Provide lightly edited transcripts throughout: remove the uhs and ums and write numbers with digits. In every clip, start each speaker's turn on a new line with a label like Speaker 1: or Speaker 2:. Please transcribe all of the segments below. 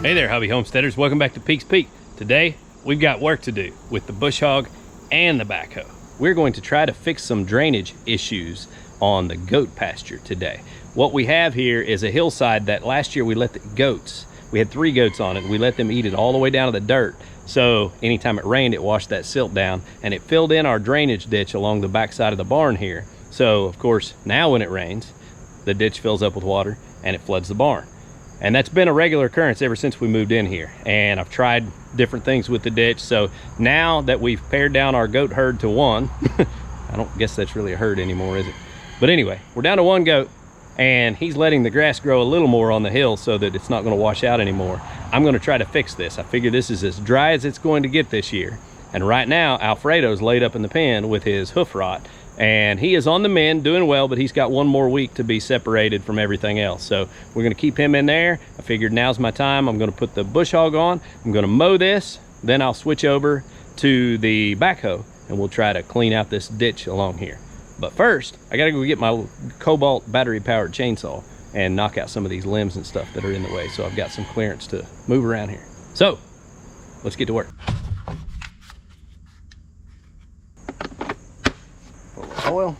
Speaker 1: Hey there, hobby homesteaders. Welcome back to Peaks Peak. Today, we've got work to do with the bush hog and the backhoe. We're going to try to fix some drainage issues on the goat pasture today. What we have here is a hillside that last year we let the goats, we had 3 goats on it, we let them eat it all the way down to the dirt. So anytime it rained, it washed that silt down and it filled in our drainage ditch along the back side of the barn here. So of course, now when it rains, the ditch fills up with water and it floods the barn. And that's been a regular occurrence ever since we moved in here. And I've tried different things with the ditch. So now that we've pared down our goat herd to 1, I don't guess that's really a herd anymore, is it? But anyway, we're down to 1 goat and he's letting the grass grow a little more on the hill so that it's not gonna wash out anymore. I'm gonna try to fix this. I figure this is as dry as it's going to get this year. And right now, Alfredo's laid up in the pen with his hoof rot. And he is on the mend, doing well, but he's got 1 more week to be separated from everything else. So we're gonna keep him in there. I figured now's my time. I'm gonna put the bush hog on. I'm gonna mow this, then I'll switch over to the backhoe and we'll try to clean out this ditch along here. But first, I gotta go get my Kubota battery powered chainsaw and knock out some of these limbs and stuff that are in the way. So I've got some clearance to move around here. So let's get to work. Oil.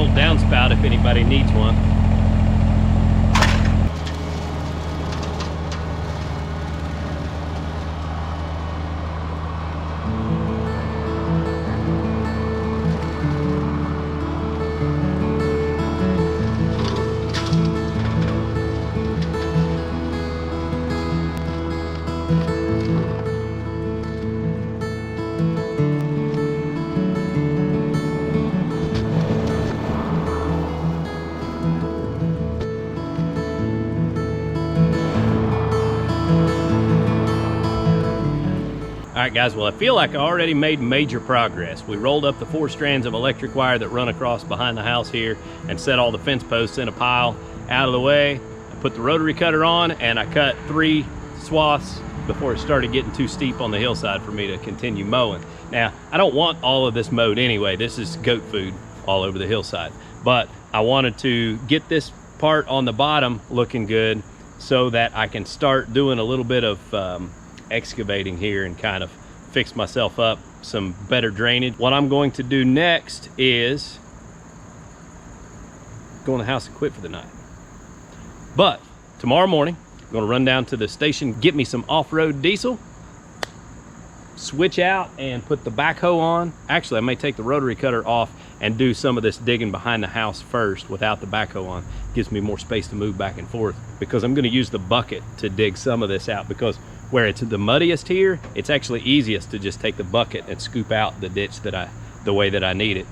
Speaker 1: old downspout if anybody needs one. All right, guys, well, I feel like I already made major progress. We rolled up the 4 strands of electric wire that run across behind the house here and set all the fence posts in a pile out of the way. I put the rotary cutter on and I cut 3 swaths before it started getting too steep on the hillside for me to continue mowing. Now, I don't want all of this mowed anyway. This is goat food all over the hillside. But I wanted to get this part on the bottom looking good so that I can start doing a little bit of excavating here and kind of fix myself up some better drainage. What I'm going to do next is go in the house and quit for the night. But tomorrow morning, I'm going to run down to the station, get me some off-road diesel, switch out and put the backhoe on. Actually, I may take the rotary cutter off and do some of this digging behind the house first without the backhoe on. Gives me more space to move back and forth, because I'm going to use the bucket to dig some of this out, because where it's the muddiest here, it's actually easiest to just take the bucket and scoop out the ditch the way that I need it.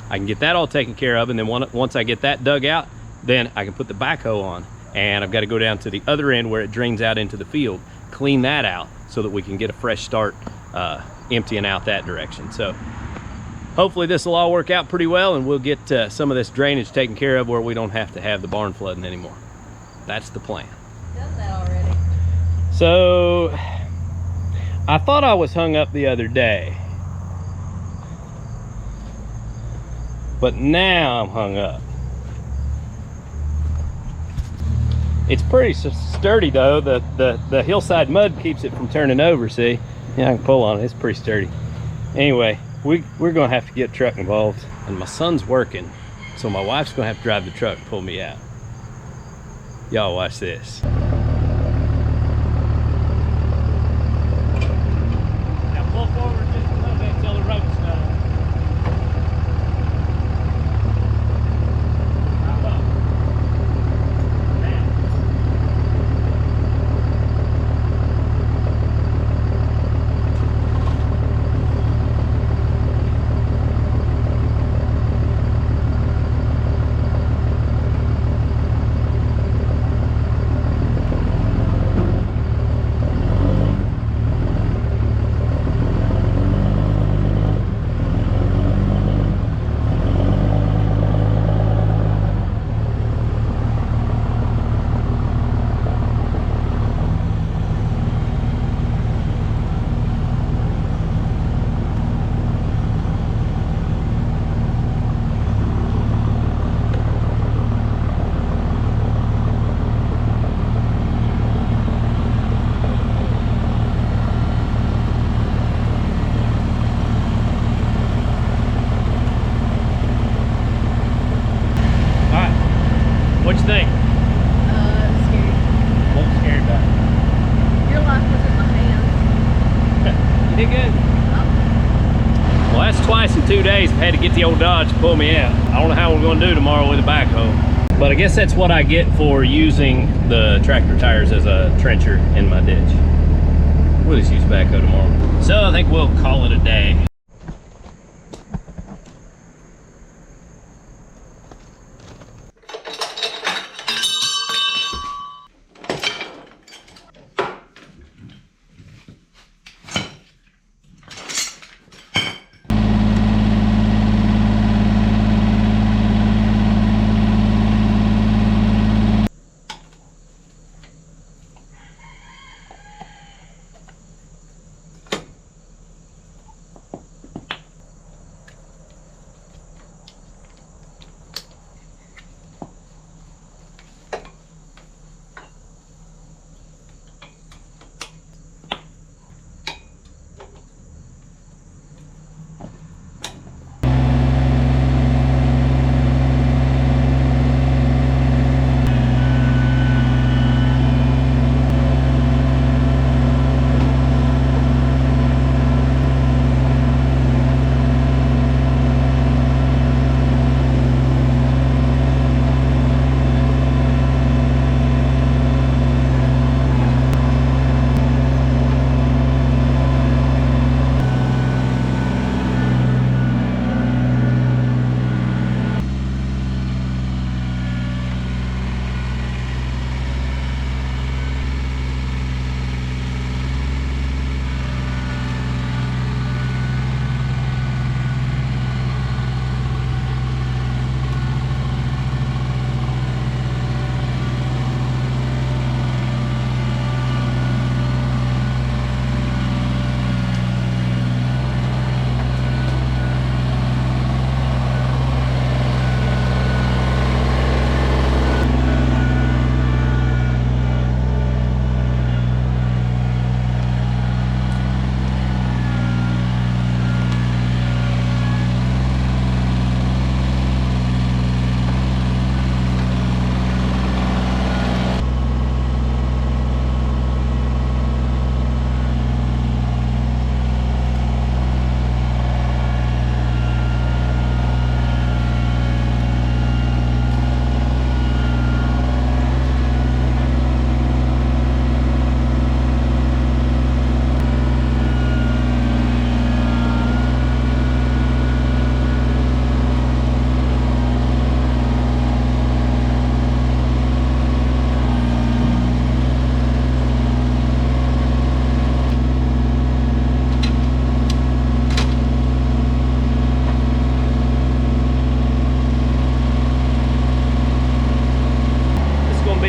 Speaker 1: I can get that all taken care of, and then once I get that dug out, then I can put the backhoe on, and I've got to go down to the other end where it drains out into the field, clean that out so that we can get a fresh start emptying out that direction. So hopefully this will all work out pretty well, and we'll get some of this drainage taken care of where we don't have to have the barn flooding anymore. That's the plan.
Speaker 2: Done that already.
Speaker 1: So I thought I was hung up the other day, but now I'm hung up. It's pretty sturdy though. The hillside mud keeps it from turning over, see? Yeah, I can pull on it, it's pretty sturdy. Anyway, we're gonna have to get a truck involved. And my son's working, so my wife's gonna have to drive the truck and pull me out. Y'all watch this. Now pull forward just a little bit until the road's done. What you think?
Speaker 2: Scary.
Speaker 1: What was scary about it?
Speaker 2: Your life was in my hands.
Speaker 1: You did good.
Speaker 2: Oh.
Speaker 1: Well, that's twice in 2 days I've had to get the old Dodge to pull me out. I don't know how we're going to do tomorrow with a backhoe. But I guess that's what I get for using the tractor tires as a trencher in my ditch. We'll just use backhoe tomorrow. So I think we'll call it a day.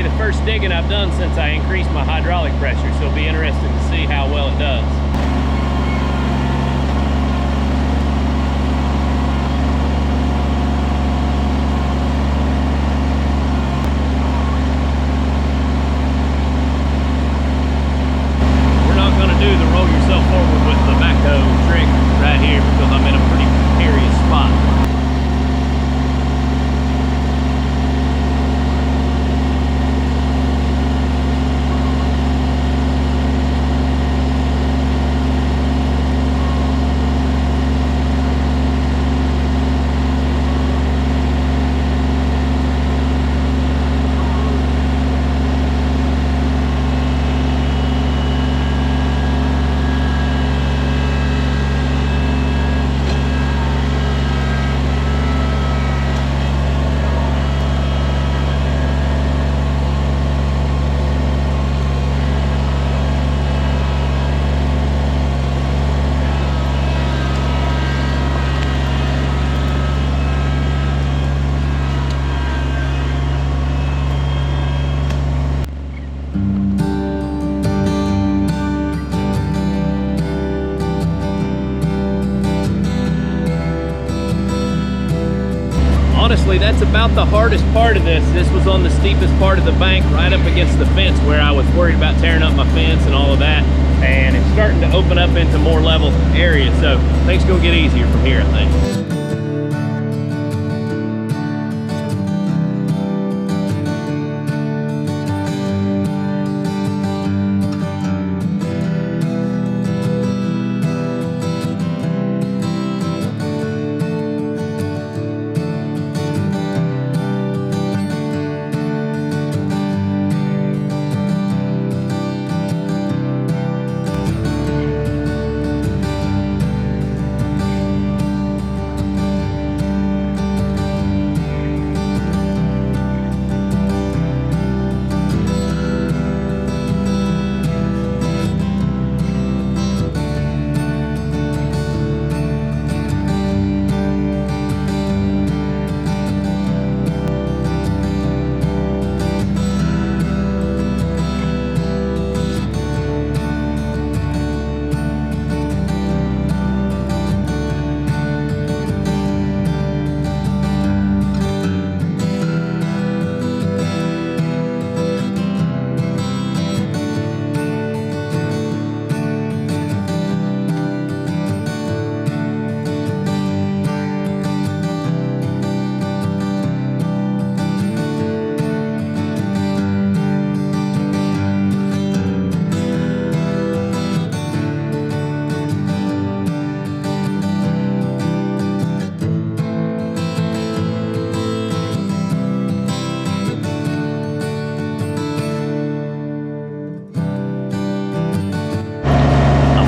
Speaker 1: be the first digging I've done since I increased my hydraulic pressure, so it'll be interesting to see how well it does. We're not gonna do the roll yourself forward with the backhoe trick right here because I'm in a pretty precarious spot. Honestly, that's about the hardest part of this. This was on the steepest part of the bank, right up against the fence where I was worried about tearing up my fence and all of that. And it's starting to open up into more level areas. So things gonna get easier from here, I think.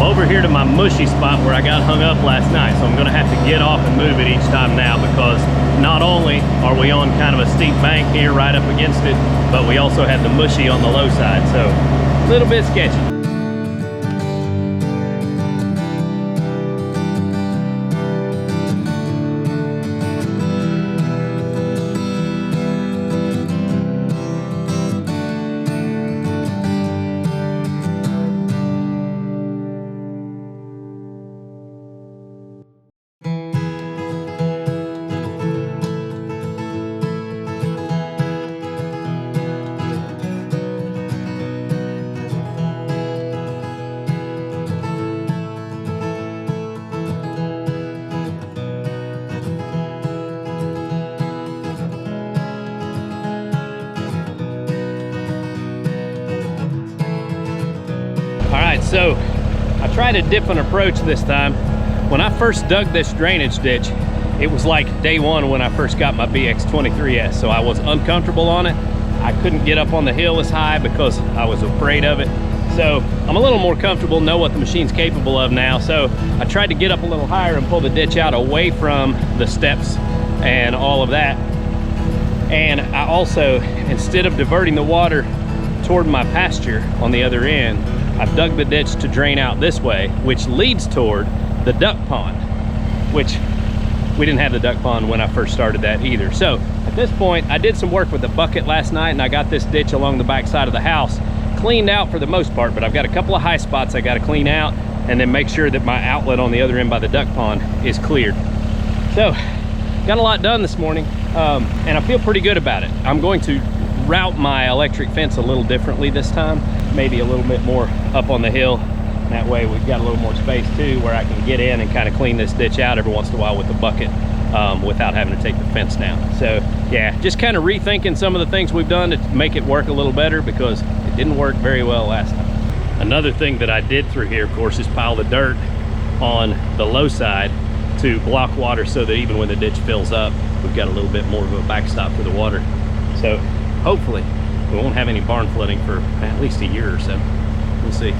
Speaker 1: Over here to my mushy spot where I got hung up last night, so I'm gonna have to get off and move it each time now, because not only are we on kind of a steep bank here right up against it, but we also have the mushy on the low side, so a little bit sketchy. So I tried a different approach this time. When I first dug this drainage ditch, it was like day one when I first got my BX23S. So I was uncomfortable on it. I couldn't get up on the hill as high because I was afraid of it. So I'm a little more comfortable, know what the machine's capable of now. So I tried to get up a little higher and pull the ditch out away from the steps and all of that. And I also, instead of diverting the water toward my pasture on the other end, I've dug the ditch to drain out this way, which leads toward the duck pond, which we didn't have the duck pond when I first started that either. So at this point, I did some work with the bucket last night, and I got this ditch along the back side of the house cleaned out for the most part, but I've got a couple of high spots I got to clean out and then make sure that my outlet on the other end by the duck pond is cleared. So got a lot done this morning, and I feel pretty good about it. I'm going to route my electric fence a little differently this time, maybe a little bit more up on the hill. That way we've got a little more space too, where I can get in and kind of clean this ditch out every once in a while with the bucket without having to take the fence down. So yeah, just kind of rethinking some of the things we've done to make it work a little better, because it didn't work very well last time. Another thing that I did through here, of course, is pile the dirt on the low side to block water, so that even when the ditch fills up, we've got a little bit more of a backstop for the water. So hopefully we won't have any barn flooding for at least a year or so. We'll see.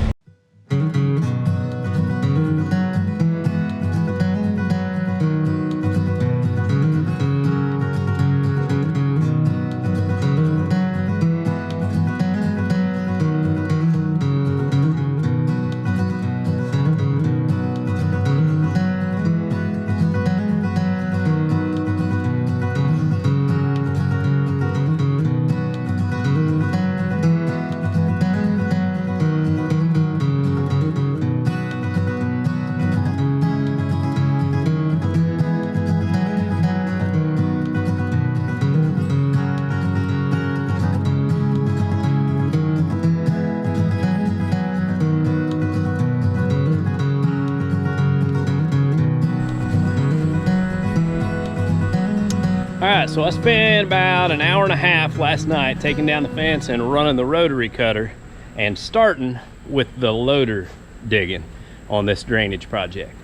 Speaker 1: All right, so I spent about an hour and a half last night taking down the fence and running the rotary cutter and starting with the loader digging on this drainage project.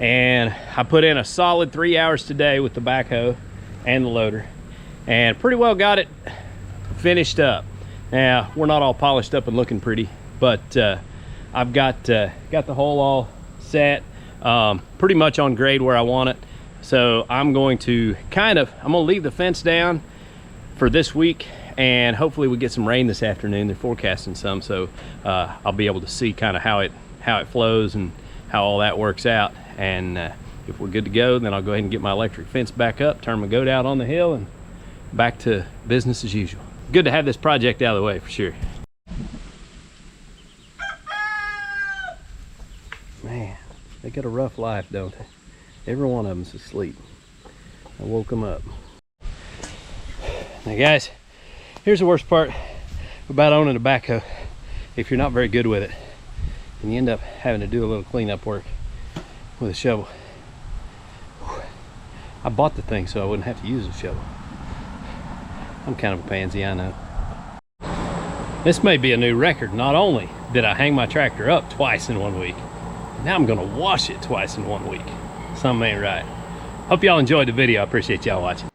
Speaker 1: And I put in a solid 3 hours today with the backhoe and the loader, and pretty well got it finished up. Now, we're not all polished up and looking pretty, but I've got the hole all set, pretty much on grade where I want it. So I'm going to leave the fence down for this week, and hopefully we get some rain this afternoon. They're forecasting some, so I'll be able to see kind of how it flows and how all that works out. And if we're good to go, then I'll go ahead and get my electric fence back up, turn my goat out on the hill, and back to business as usual. Good to have this project out of the way for sure. Man, they got a rough life, don't they? Every one of them's asleep. I woke them up. Now guys, here's the worst part about owning a backhoe. If you're not very good with it, and you end up having to do a little cleanup work with a shovel. I bought the thing so I wouldn't have to use a shovel. I'm kind of a pansy, I know. This may be a new record. Not only did I hang my tractor up twice in 1 week, now I'm gonna wash it twice in 1 week. Something ain't right. Hope y'all enjoyed the video. I appreciate y'all watching.